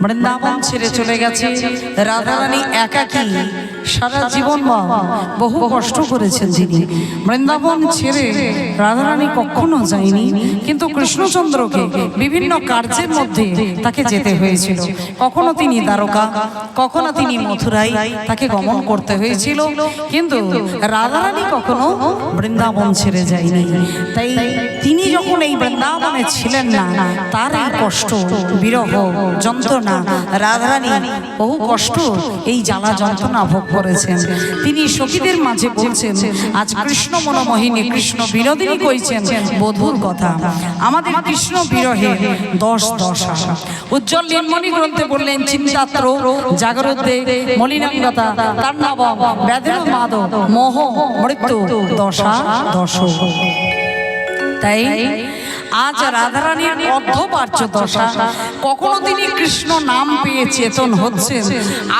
বৃন্দাবন ছেড়ে চলে গেছে। রাধারানী একাকী সারা জীবন বহু কষ্ট করেছেন তিনি। বৃন্দাবন ছেড়ে রাধারানী কখনো যায়নি, কিন্তু কৃষ্ণচন্দ্রকে বিভিন্ন কার্যের মধ্যে তাকে যেতে হয়েছিল। কখনো তিনি দ্বারকা, কখনো তিনি মথুরায় তাকে গমন করতে হয়েছিল, কিন্তু রাধারানী কখনো বৃন্দাবন ছেড়ে যায়নি। তাই তিনি যখন এই বৃন্দাবনে ছিলেন না, তার এই কষ্ট, বিরহ, যন্ত্রণা, রাধারানী বহু কষ্ট, এই জ্বালা যন্ত্রণা ভোগ করেছেন। তিনি সখীদের মাঝে বলছেন, আজ কৃষ্ণ মনোমোহিনী কৃষ্ণ বিনোদিনী কইছেন বধুর কথা, আমাদের কৃষ্ণ বিরহে দশ দশা। উজ্জ্বল নীলমণি গ্রন্থে বললেন, চিন্তাত্র জাগরুদ্দে মলিনাঙ্গতা তাণ্ডবম ব্যাধের মাদ মোহ মৃত্যু দশা দশ। তাই আজ রাধারানীর অর্ধপার্য দশা। কখনো তিনি কৃষ্ণ নাম পেয়ে চেতন হচ্ছেন,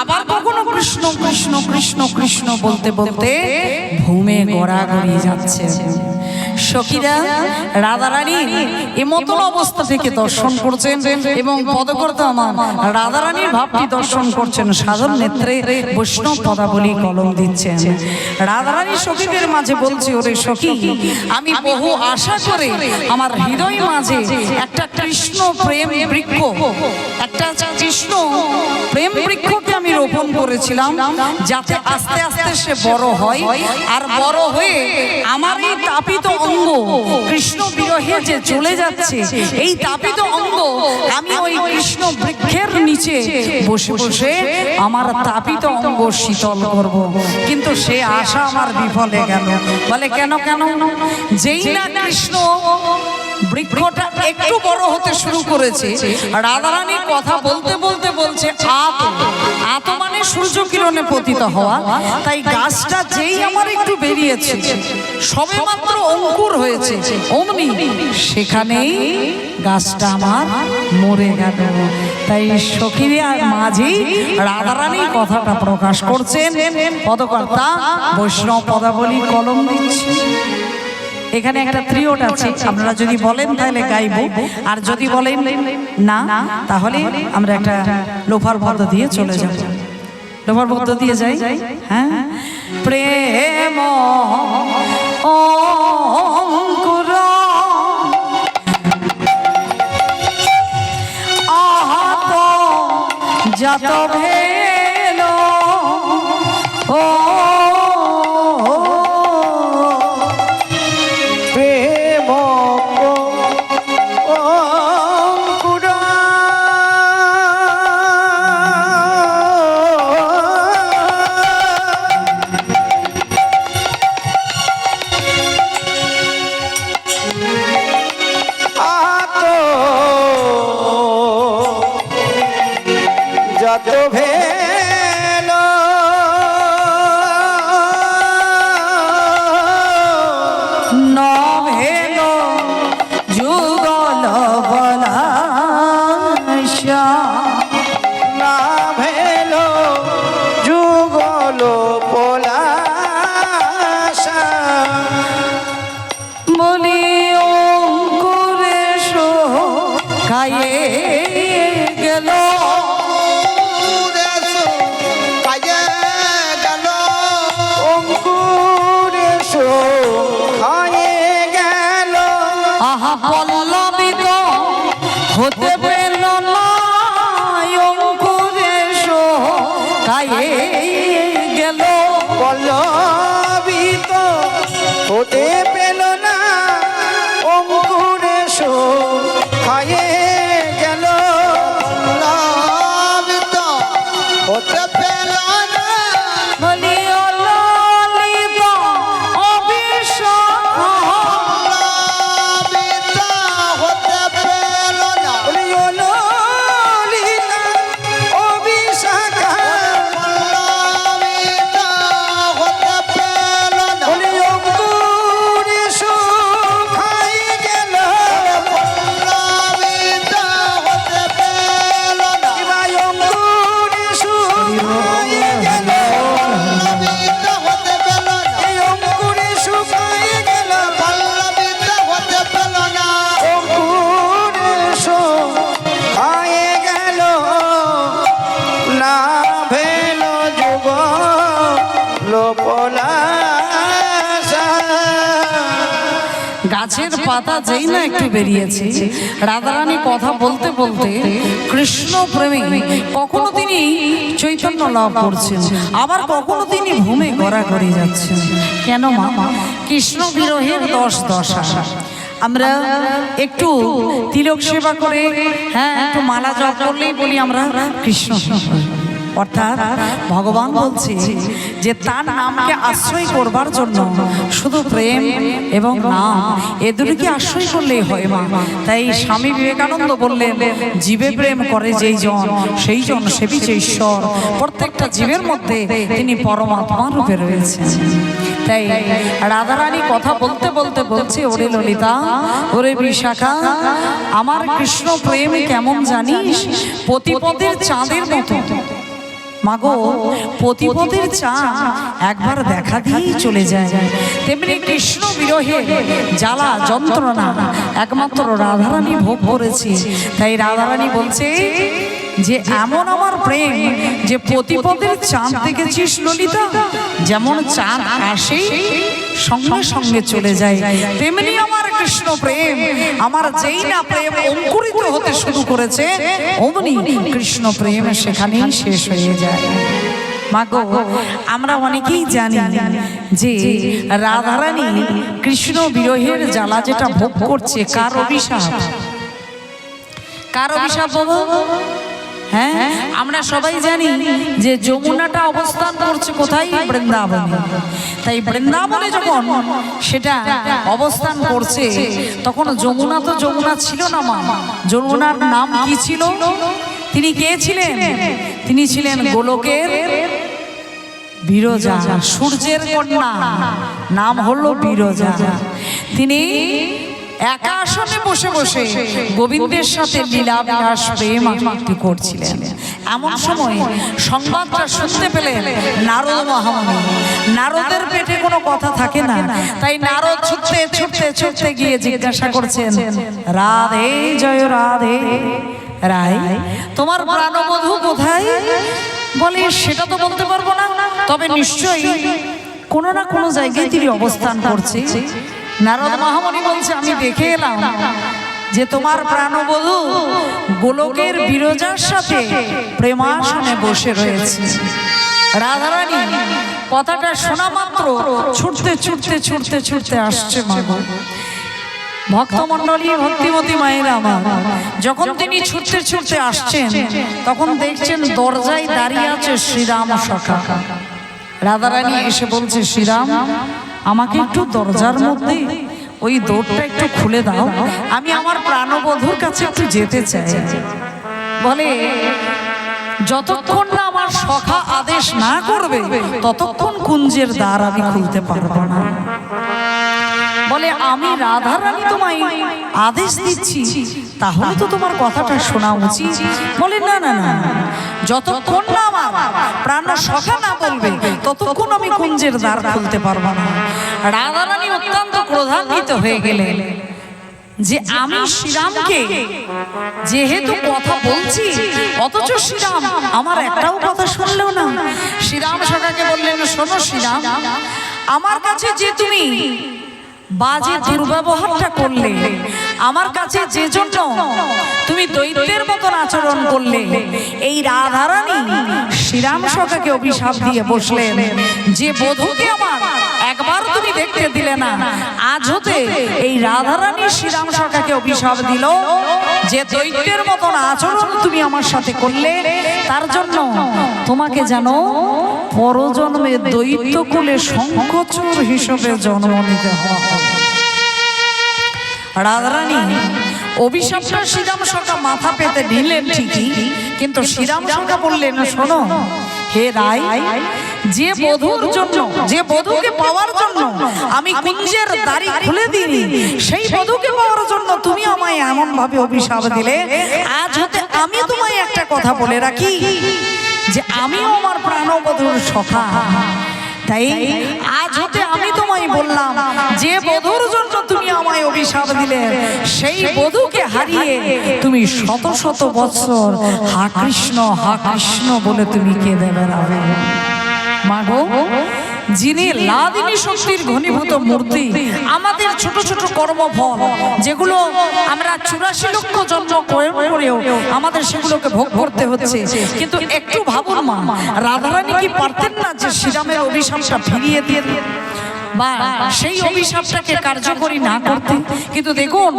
আবার কখনো কৃষ্ণ কৃষ্ণ কৃষ্ণ কৃষ্ণ বলতে বলতে ভূমে গড়াগড়ি যাচ্ছে। সখীরা রাধারানী এমতন অবস্থা থেকে দর্শন করছেন এবং পদকর্তা আমার রাধারানীর ভাবটি দর্শন করছেন, সাধন নেত্রে বৈষ্ণব পদাবলী কলম দিচ্ছেন। রাধারানী সখীদের মাঝে বলছে, ওরে সখী, আমি বহু আশা করে আমার হৃদয় মাঝে একটা কৃষ্ণ প্রেম বৃক্ষ, একটা কৃষ্ণ প্রেম বৃক্ষকে আমি রোপণ করেছিলাম, যাতে আস্তে আস্তে সে বড় হয়, আর বড় হয়ে আমার এই তাপিত অঙ্গ কৃষ্ণ বিরহে যে চলে যাচ্ছে, এই তাপিত অঙ্গ আমি ওই কৃষ্ণ বৃক্ষের নিচে বসে বসে আমার তাপিত অঙ্গ শীতল করব। কিন্তু সে আশা আমার বিফলে গেল। বলে কেন? যেই না কৃষ্ণ বৃক্ষটা একটু বড় হতে শুরু করেছে, রাধারানী কথা বলতে বলতে বলছে আত মানে সূর্য কিরণে পতিত হওয়া। তাই গাছটা যেই আমার একটু বেরিয়েছে, সবে মাত্র অঙ্কুর হয়েছে, অমনি সেখানেই গাছটা আমার মরে গেল। তাই সখীর মাঝেই রাধারানী কথাটা প্রকাশ করছেন, পদকর্তা বৈষ্ণব পদাবলী কলম দিচ্ছে। এখানে একটা ত্রিওট আছে, আপনারা যদি বলেন তাহলে গাইব, আর যদি বলেন না তাহলে আমরা একটা লোফার পদ দিয়ে চলে যাব। লোফার পদ দিয়ে যাই। হ্যাঁ, প্রেম অঙ্কুর আহত যত ভেল ও হতে পেল না অঙ্কুরেশ কায়ে গেল, পল্লবিত হতে পেল না অঙ্কুরেশ কায়ে গেল, পল্লবিত হতে পেল না গাছের পাতা যেই না একটু বেরিয়েছে, রাধারানী কথা বলতে বলতে কৃষ্ণ প্রেমে কখনো তিনি চৈতন্য লাভ করছেন, আবার কখনো তিনি ভূমে গড়াগড়ি যাচ্ছেন। কেন মা? কৃষ্ণ বিরহের 10 দশা। আমরা একটু তিলক সেবা করে, হ্যাঁ, একটু মালা জপ করলেই বলি আমরা কৃষ্ণ। অর্থাৎ ভগবান বলছে যে তার নামকে আশ্রয় করবার জন্য শুধু প্রেম এবং নাম এ দুটোকে আশ্রয় করলেই হয় মা। তাই স্বামী বিবেকানন্দ বললেন, জীবে প্রেম করে যেই জন সেই জন সেবিছে ঈশ্বর। প্রত্যেকটা জীবের মধ্যে তিনি পরমাত্মা রূপে রয়েছেন। তাই রাধারানী কথা বলতে বলতে বলছে, ওরে ললিতা, ওরে বিশাখা, আমার কৃষ্ণ প্রেম কেমন জানিস? পতিপদের চাঁদের মতো। মাগো, পতিপদের চাঁদ একবার দেখা দিয়েই চলে যায়, তেমনি কৃষ্ণ বিরহে জ্বালা যন্ত্রণা একমাত্র রাধারানী ভোগ করেছে। তাই রাধারানী বলছে যে এমন আমার প্রেম যে পতিপদের চাঁদ দেখেছিস ললিতা, যেমন চাঁদ আসে সঙ্গে সঙ্গে চলে যায়, তেমনি আমার কৃষ্ণ প্রেম, আমার যেই না প্রেম অঙ্কুরিত হতে শুরু করেছে অমনি কৃষ্ণ প্রেম সেখানেই শেষ হয়ে যায়। মাগো, আমরা অনেকেই জানি যে রাধারানী কৃষ্ণ বিরহের জ্বালা যেটা ভোগ করছে, কার অভিশাপ? কার অভিশাপ বাবা? হ্যাঁ, আমরা সবাই জানি যে যমুনাটা অবস্থান করছে কোথায়? বৃন্দাবনে। তাই বৃন্দাবনে যখন সেটা অবস্থান করছে তখন যমুনা তো যমুনা ছিল না মা। যমুনার নাম কি ছিল? তিনি কে ছিলেন? তিনি ছিলেন গোলকের বিরজা, সূর্যের কন্যা, নাম হলো বিরজা। তিনি একা আসনে বসে বসে গোবিন্দের সাথে লীলা বিলাস প্রেম আকৃতি করছিলেন। এমন সময় সংবাদটা শুনতে পেলেন নারদ মহামুনি। নারদের পেটে কোনো কথা থাকে না, তাই নারদ ছুটতে ছুটতে ছুটতে গিয়ে জিজ্ঞাসা করছেন, রাধে জয় রাধে, রায় তোমার প্রাণবধূ কোথায়? বলে সেটা তো বলতে পারবো না, তবে নিশ্চয়ই কোনো না কোনো জায়গায় তিনি অবস্থান করছে। নারদ মহামুনি বলছে, আমি দেখে এলাম যে তোমার প্রাণবধূ গোলকের বিরজার সাথে প্রেমাসনে বসে রয়েছে। রাধারানী কথাটা শোনা মাত্র ছুটতে ছুটতে ছুটতে ছুটতে আসছে মাগো। ভক্তমণ্ডলী, ভক্তিমতী মায়েরা আমার, যখন তিনি ছুটতে ছুটতে আসছেন তখন দেখছেন দরজায় দাঁড়িয়ে আছে শ্রীরাম সখা। রাধারানী এসে বলছে, শ্রীরাম, আমাকে একটু দরজার মধ্যে ওই দৌড়টা একটু খুলে দাও, আমি আমার প্রাণবধূর কাছে একটু যেতে চাই। বলে, যতক্ষণ না আমার সখা আদেশ না করবে ততক্ষণ কুঞ্জের দ্বার আমি খুলতে পারবো না। বলে, আমি রাধারানী তোমায় আদেশ দিচ্ছি, তাহলে তো তোমার কথাটা শোনা উচিত। বলে, না না না, যতক্ষণ না আমার প্রাণ সখা না বলবে ততক্ষণ আমি কুঞ্জের দ্বার খুলতে পারবো না। রাধারানী অত্যন্ত ক্রোধান্বিত হয়ে গেলেন যে আমি শ্রীরামকে যেহেতু কথা বলছি, অথচ শ্রীরাম আমার একটাও কথা শুনলেও না। শ্রীরাম সখাকে বললেন, শোনো শ্রীরাম, আমার কাছে যে তুমি বাজে দুর্ব্যবহারটা করলে, আমার কাছে যে জন্য তুমি দৈত্যের মতন আচরণ করলে, এই রাধারানী শ্রীরাম সখাকে অভিশাপ দিয়ে বসলেন যে বধূকে আমার একবার তুমি দেখতে দিলে না, আজ হতে এই রাধারানী শ্রীরাম সখাকে অভিশাপ দিল যে দৈত্যের মতন আচরণ তুমি আমার সাথে করলে, তার জন্য তোমাকে জানো পরজন্মে দৈত্য কুলে শঙ্খচূড় হিসেবে জন্ম নিতে হয়। রাধারানী অভিশাপটা শ্রীরাম সখা মাথা পেতে নিলেন ঠিকই, কিন্তু শ্রীরাম সখা বললেন, শোনো হে রায়, যে বধূর জন্য, যে বধূকে পাওয়ার জন্য আমি কুঞ্জের দ্বারই খুলে দিই, সেই বধূকে পাওয়ার জন্য তুমি আমায় এমন ভাবে অভিশাপ দিলে, আজ হতে আমি তোমায় একটা কথা বলে রাখি যে আমিও আমার প্রাণবধূর সখা। তাই আজ হতে আমি তোমায় বললাম, যে বধূর জন্য তুমি আমায় অভিশাপ দিলে, সেই বধূকে হারিয়ে তুমি শত শত বৎসর হা কৃষ্ণ বলে তুমি কেঁদে বেড়াবে। মাগো, যিনি লাদিনী শক্তির ঘনীভূত মূর্তি, আমাদের ছোট ছোট কর্মফল যেগুলো আমরা 84 লক্ষ জন্ম করেও আমাদের সেগুলোকে ভোগ করতে হচ্ছে। কিন্তু একটু ভাবুন মা, রাধারানী কি পারতেন না যে শ্রীরামের অভিশাপটা ফিরিয়ে দিয়ে বা সেই অভিশাপটাকে কার্যকরী না করতে? কিন্তু দেখুন,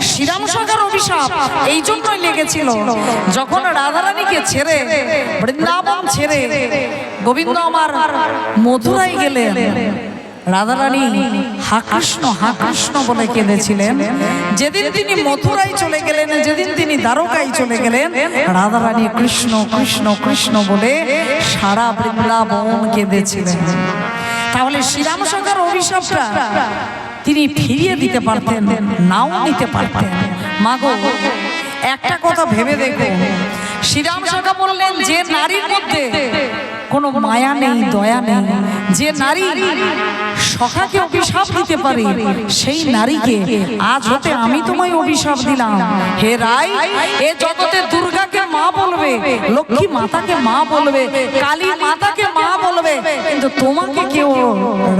শ্রীরাম সখার অভিশাপ এই জন্যই লেগেছিল, যখন রাধারানীকে ছেড়ে বৃন্দাবন ছেড়ে গোবিন্দ আমার মথুরায় গেলেন, রাধারানী হা কৃষ্ণ বলে কেঁদেছিলেন। যেদিন তিনি মথুরায় চলে গেলেন, যেদিন তিনি দ্বারকায় চলে গেলেন, রাধারানী কৃষ্ণ কৃষ্ণ কৃষ্ণ বলে সারা বৃন্দাবন কেঁদেছিলেন। তাহলে শ্রীরাম সখার অভিশাপটা তিনি ফিরিয়ে দিতে পারতেন, নাও নিতে পারতেন। মাগো, একটা কথা ভেবে দেখো, শ্রীরাম সখা বললেন যে নারীর মধ্যে কোনো মায়া নেই, দয়া নেই, যে নারী সখাকে অভিশাপ দিতে পারে, সেই নারীকে আজ হতে আমি তোমায় অভিশাপ দিলাম। হে রাই, এ জগতে দুর্গাকে মা বলবে, লক্ষ্মী মাতাকে মা বলবে, কালী মাতাকে মা বলবে, কিন্তু তোমাকে কেউ,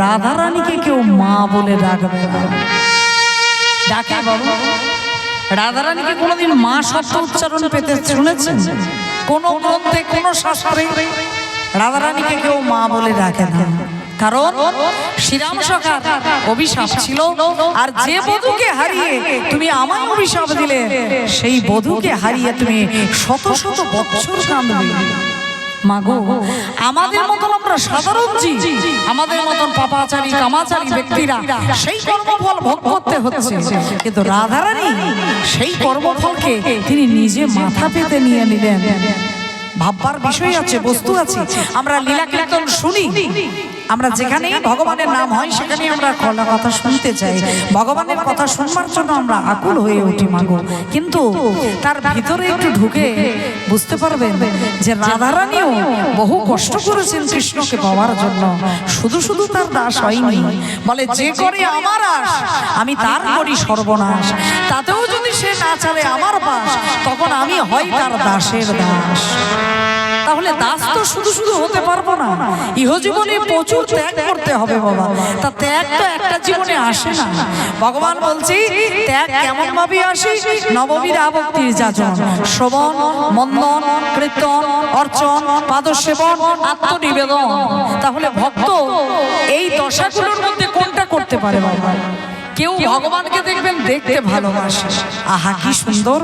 রাধারানীকে কেউ মা বলে ডাকবে না। ডাকে বাবু? রাধারানীকে কোনোদিন মা শব্দ উচ্চারণ পেতে শুনেছেন? কোন গ্রন্থে, কোন শাস্ত্রে রাধারানীকে কেউ মা বলে ডাকে না। কারণ শ্রীরাম সখার অভিশাপ ছিল, আর যে বধূকে হারিয়ে তুমি আমায় অভিশাপ দিলে, সেই বধূকে হারিয়ে তুমি শত শত বছর কাঁদবে। মাগো, আমাদের মতন আমরা সাধারণ জীব, আমাদের মতন পাপাচারী কামাচারী ব্যক্তিরা সেই কর্মফল ভোগ করতে হচ্ছে, কিন্তু রাধারানী সেই কর্মফলকে তিনি নিজে মাথা পেতে নিয়ে নিলেন। ভাববার বিষয় আছে, বস্তু আছে। আমরা লীলা কীর্তন শুনি, আমরা যেখানেই ভগবানের নাম হয় সেখানেই আমরা কথা শুনতে চাই, ভগবানের কথা শুনবার জন্য আমরা আকুল হয়ে উঠি মাগো। কিন্তু তার ভিতরে একটু ঢুকে বুঝতে পারবেন যে রাধারানীও বহু কষ্ট করেছেন কৃষ্ণকে পাওয়ার জন্য। শুধু শুধু তার দাস হয়নি, বলে যে করে আমার আশ আমি তার করি সর্বনাশ, তাতেও যদি সে না চালে আমার পাশ, তখন আমি হই তার দাসের দাস। তাহলে দাস তো শুধু শুধু হতে পারবো না, ইহজীবনে প্রচুর ত্যাগ করতে হবে বাবা। তা ত্যাগ তো একটা জীবনে আসে না। ভগবান বলছি ত্যাগ কেমন ভাবে আসে? নববিধ ভক্তির যাজন, শ্রবণ, মন্দন, কীর্তন, অর্চন, পাদসেবন, আত্মনিবেদন। তাহলে ভক্ত এই দশাগুলোর মধ্যে কোনটা করতে পারে বাবা? কেউ ভগবানকে দেখবেন দেখতে ভালোবাসে, আহা কি সুন্দর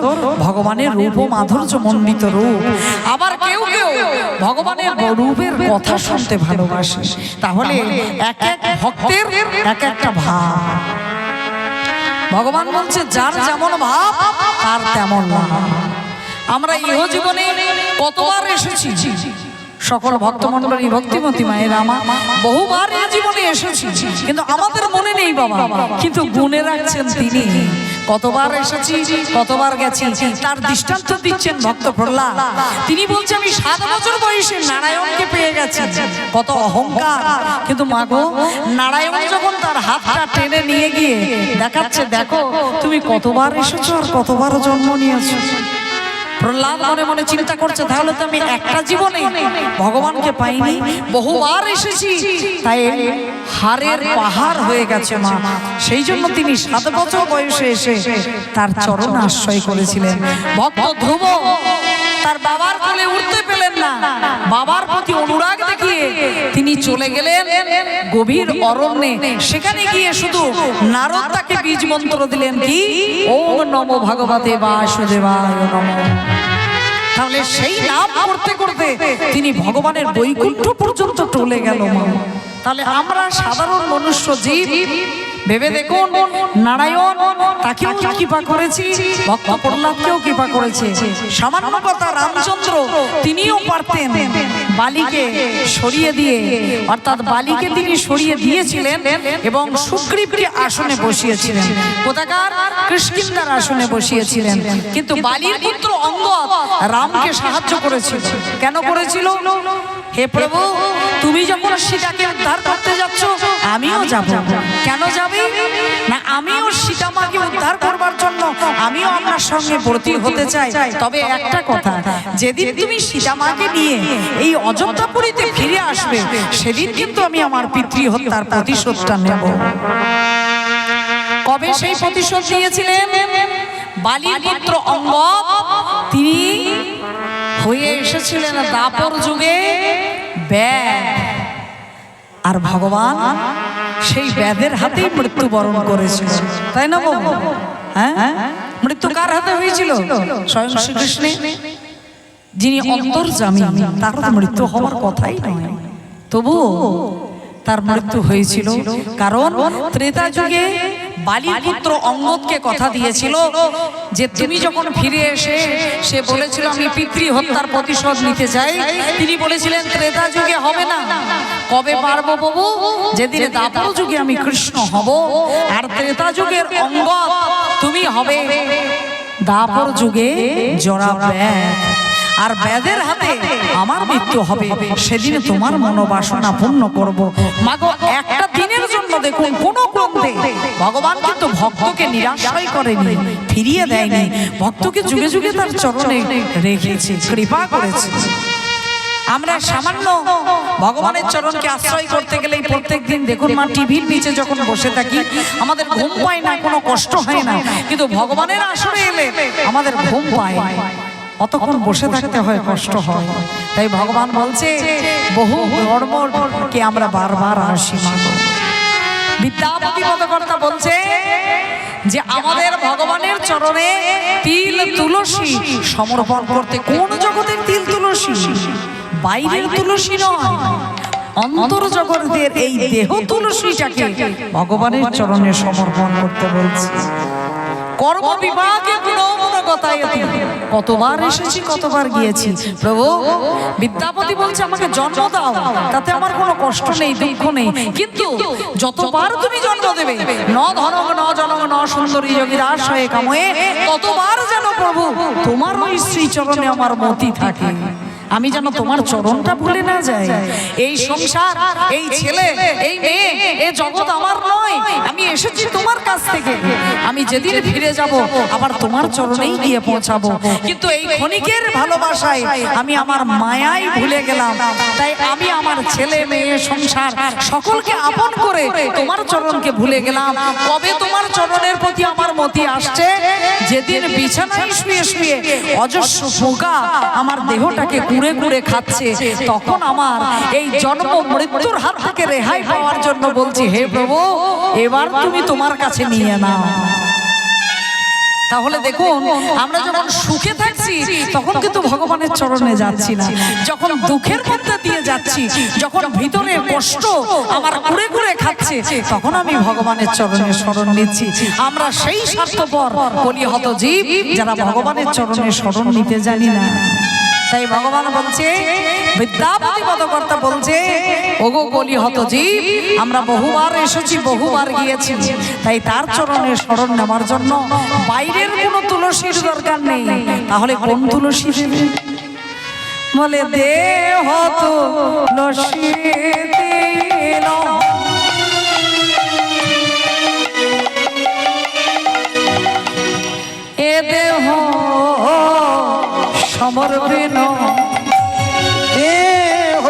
ভগবানের রূপ ও মাধুর্য মণ্ডিত রূপ। আবার কেউ কেউ ভগবানের রূপের কথা শুনতে ভালোবাসে। তাহলে এক এক ভক্তের এক একটা ভাব। ভগবান বলছে যার যেমন ভাব তার তেমন ভাব। আমরা ইহ জীবনে কতবার এসেছি, সকল ভক্তমণ্ডলী ভক্তিমতী মায়ের আমার বহুবার এই জীবনে এসেছি, কিন্তু আমাদের মনে নেই বাবা, কিন্তু গুণে রাখছেন তিনি। কতবার এসেছি, কতবার গেছি, তার দৃষ্টান্ত দিচ্ছেন ভক্ত প্রহ্লাদ। তিনি বলছেন আমি 7 বছর বয়সে নারায়ণকে পেয়ে গেছি, কত অহংকার। কিন্তু মাগো, নারায়ণ যখন তার হাতটা টেনে নিয়ে গিয়ে দেখাচ্ছে, দেখো তুমি কতবার এসেছো আর কতবার জন্ম নিয়েছো। প্রহ্লাদ মনে মনে চিন্তা করছে, তাহলে তো আমি একটা জীবনে ভগবানকে পাইনি, বহুবার এসেছি, তাই হারের পাহাড় হয়ে গেছে মা। সেই জন্য তিনি 7 বছর বয়সে এসে তার চরণ আশ্রয় করেছিলেন। ভক্ত ধ্রুব তার বাবার কোলে উঠতে পেলেন না, বাবার প্রতি অনুরাগ দেখিয়ে তিনি চলে গেলেন গভীর অরণ্যে। সেখানে গিয়ে শুধু নারদ তাকে বীজ মন্ত্র দিলেন, কি ওম নমো ভগবতে বাসুদেবায় নমঃ। তাহলে সেই নাম করতে করতে তিনি ভগবানের বৈকুণ্ঠ পর্যন্ত চলে গেল মা। তাহলে আমরা সাধারণ মনুষ্য জীব, ভেবে দেখুন নারায়ণ তাকেও কৃপা করেছি, ভক্ত প্রহ্লাদকেও কৃপা করেছে। সামান্য কথা রামচন্দ্র তিনিও পারতেন বালিকে সরিয়ে দিয়ে, অর্থাৎ বালিকে তিনি সরিয়ে দিয়েছিলেন এবং সুগ্রীবকে আসনে বসিয়েছিলেন। কোথাকার? কিষ্কিন্ধার আসনে বসিয়েছিলেন। কিন্তু বালির পুত্র অঙ্গদ রামকে সাহায্য করেছিল। কেন করেছিল? হে প্রভু, তুমি যখন সীতাকে উদ্ধার করতে যাচ্ছ, আমিও যাব। কেন যাবি না? আমিও সীতামাকে উদ্ধার করবার জন্য আমিও আপনার সঙ্গে ভর্তি হতে চাই। তবে একটা কথা, যেদিন তুমি সীতামাকে নিয়ে এই অযোধ্যাপুরীতে ফিরে আসবে সেদিন কিন্তু আমি আমার পিতৃ হত্যার প্রতিশোধটা নেব। কবে সেই প্রতিশোধ নিয়েছিলেন? বালির পুত্র অঙ্গদ তিনি হয়ে এসেছিলেন দাপর যুগে ব্যাধ, আর ভগবান সেই ব্যাধের হাতেই মৃত্যুবরণ করেছিল, তাই না বাবু? হ্যাঁ, মৃত্যু কার হাতে হয়েছিল? স্বয়ং শ্রীকৃষ্ণ, যিনি অন্তর্যামী, তার তো মৃত্যু হওয়ার কথাই নয়, তবু তার মৃত্যু হয়েছিল। কারণ ত্রেতা যুগে বালির পুত্র অঙ্গদকে কথা দিয়েছিল যে তুমি যখন ফিরে এসে সে বলেছিল আমি পিতৃ হত্যার প্রতিশোধ নিতে চাই, তিনি বলেছিলেন ত্রেতা যুগে হবে না। কবে পারবো বাবু? যেদিন দাপর যুগে আমি কৃষ্ণ হব, আর ত্রেতা যুগের অঙ্গদ তুমি হবে দাপর যুগে জরা ব্যাধ, আর ব্যাধের হাতে আমার মৃত্যু হবে। সেদিন তোমার মনোবাসনা পূর্ণ করব। মাগো, একটা দিনের জন্য দেখুন কোন গ্রন্থে ভগবান কিন্তু ভক্তকে নিরাশই করেনি, ফিরিয়ে দেয়নি, ভক্তকে যুগে যুগে তার চরণে রেখেছে, কৃপা করেছে। আমরা সামান্য ভগবানের চরণকে আশ্রয় করতে গেলেই প্রত্যেক দিন দেখুন মা, টিভির নিচে যখন বসে থাকি আমাদের ঘুম পায় না, কোনো কষ্ট হয় না, কিন্তু ভগবানের আসরে এলে আমাদের ঘুম পায়, অতক্ষণ বসে থাকতে হয়, কষ্ট হয়। তাই ভগবান বলছে বহু কর্মকে আমরা বারবার আসি। বিদ্যাপতি পদকর্তা বলছে যে আমাদের ভগবানের চরণে তিল তুলসী সমর্পণ করতে। কোন জগতের তিল তুলসী? বাইরের তুলসী নয়, অন্তর জগতের এই দেহ তুলসীটাকে ভগবানের চরণে সমর্পণ করতে বলছে। কর্ম বিভাগে কতবার এসেছি, কতবার গিয়েছি। প্রভু, বিদ্যাপতি বলছে আমাকে জন্ম দাও, তাতে আমার কোনো কষ্ট নেই, দুঃখ নেই, কিন্তু যতবার তুমি জন্ম দেবে, ন ধনং ন জনং ন সুন্দরী যোগীরাস হয়ে কাময়ে, ততবার যেন প্রভু তোমার ওই শ্রীচরণে আমার মতি থাকে, আমি যেন তোমার চরণটা ভুলে না যাই। এই সংসার, এই ছেলে, এই মেয়ে, এই জগৎ আমার নয়, আমি এসেছি তোমার কাছ থেকে। আমি যেদিন ফিরে যাব আবার তোমার চরণেই গিয়ে পৌঁছাবো, কিন্তু এই ক্ষণিকের ভালোবাসায় আমি আমার মায়াই ভুলে গেলাম। তাই আমি আমার ছেলে মেয়ে সংসার সকলকে আপন করে তোমার চরণকে ভুলে গেলাম। কবে তোমার চরণের প্রতি আমার মতি আসছে? যেদিন বিছানায় শুয়ে শুয়ে অজস্র পোকা আমার দেহটাকে ঘুরে ঘুরে খাচ্ছে, তখন আমার এই জন্ম মৃত্যুর হাত থেকে রেহাই পাওয়ার জন্য বলছি, হে প্রভু, এবার তুমি তোমার কাছে নিয়ে নাও। তাহলে দেখুন, আমরা যখন সুখে থাকছি তখন কিন্তু ভগবানের চরণে যাচ্ছি না, যখন দুঃখের মধ্যে দিয়ে যাচ্ছি, যখন ভিতরে কষ্ট আমার ঘুরে ঘুরে খাচ্ছে, তখন আমি ভগবানের চরণে শরণ নিচ্ছি। আমরা সেই স্বার্থপর কলিহত জীব যারা ভগবানের চরণে শরণ নিতে জানি না। তাই ভগবান বলছে, বিদ্যাপতি পদকর্তা বলছে, ওগো কলিহত জীব, আমরা বহুবার এসেছি, বহুবার গিয়েছি, তাই তার চরণে শরণ নেওয়ার জন্য বাইরের কোনো তুলসীর দরকার নেই। তাহলে কোন তুলসী দেবে? বলে দেহ তুলসী দিল, এ দেহ সমর্পিন, দেহ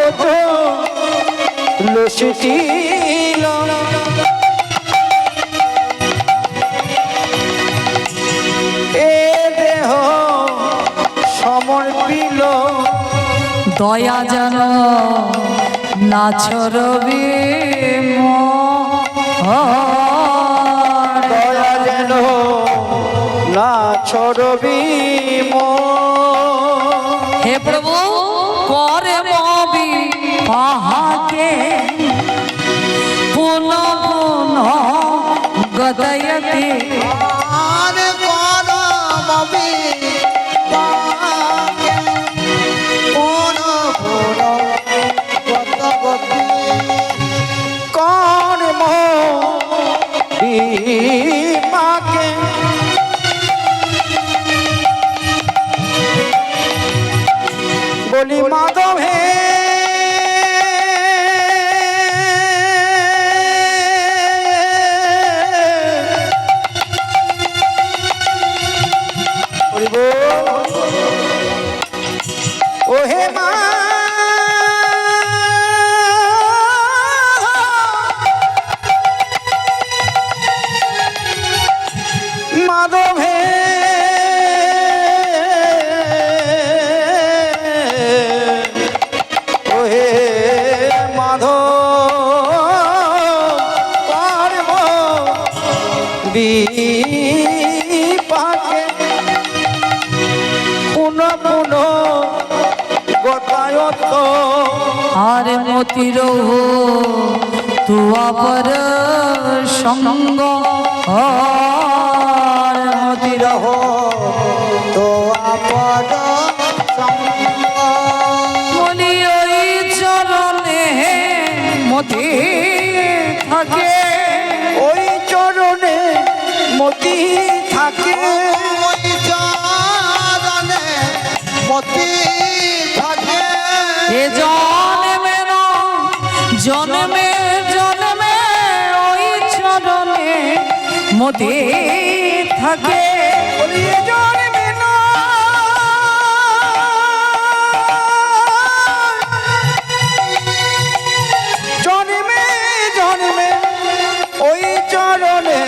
তুলসী দিল, এ দেহ সমর্পিল, দয়া যেন না ছড়বে দয়া যেন না ছড়বি হে প্রভু, করে মবি পাহাকে পুনঃ পুনঃ গদয়তে, বলি মাধব হে ওহে মা মাধবে ওহে মাধব পারব বিপাকে পুনঃ পুনঃ গতায়ত আর মতির তুয়া পর সঙ্গ আর মতির তো আপদ বলি ওই চরণে মতি থাকে ওই চরণে মতি থাকে ওই চরণে মতি থাকে এ জন্মে না জন্মে জন্মে ওই চরণে মতি থাকে বলি এ জন্মে না জন্মে জন্মে ওই চরণে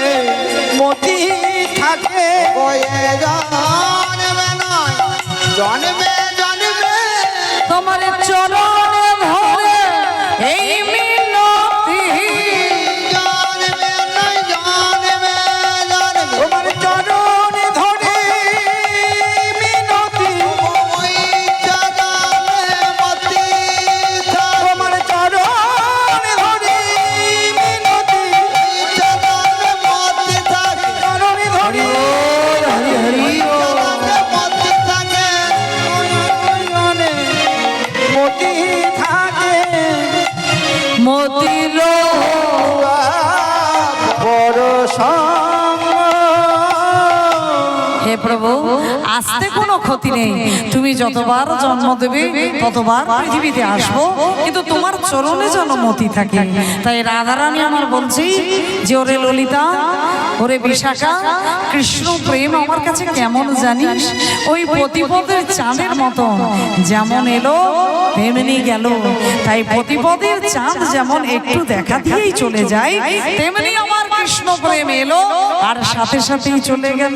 মতি থাকে ওয়ে জন্মে নয় জন্মে জন্মে তোমার চরণে ধরে এই মিনতি জন্মে নয় জন্মে জন্মে তোমার চরণে ধরে মিনতি ওই চরণে মতি থাকে তোমার চরণে ধরে মিনতি চরণে মতি থাকে চরণে ধরে হরি হরি চরণে মতি থাকে চরণে মতি থাকে মতির বড় সঙ্গ হে প্রভু আসতে কোনো ক্ষতি নেই তুমি যতবার জন্ম দেবে ততবার পৃথিবীতে আসবো কিন্তু তোমার চরণে যেন মতি থাকে তাই রাধারানী আমার বলছি যে ওরে ললিতা ওরে বিশাখা কৃষ্ণ প্রেম আমার কাছে কেমন জানিস ওই প্রতিপদের চাঁদের মতো যেমন এলো তেমনি গেল তাই প্রতিপদের চাঁদ যেমন একটু দেখা দিয়েই চলে যায় তেমনি আমার কৃষ্ণ প্রেম এলো আর সাথে সাথেই চলে গেল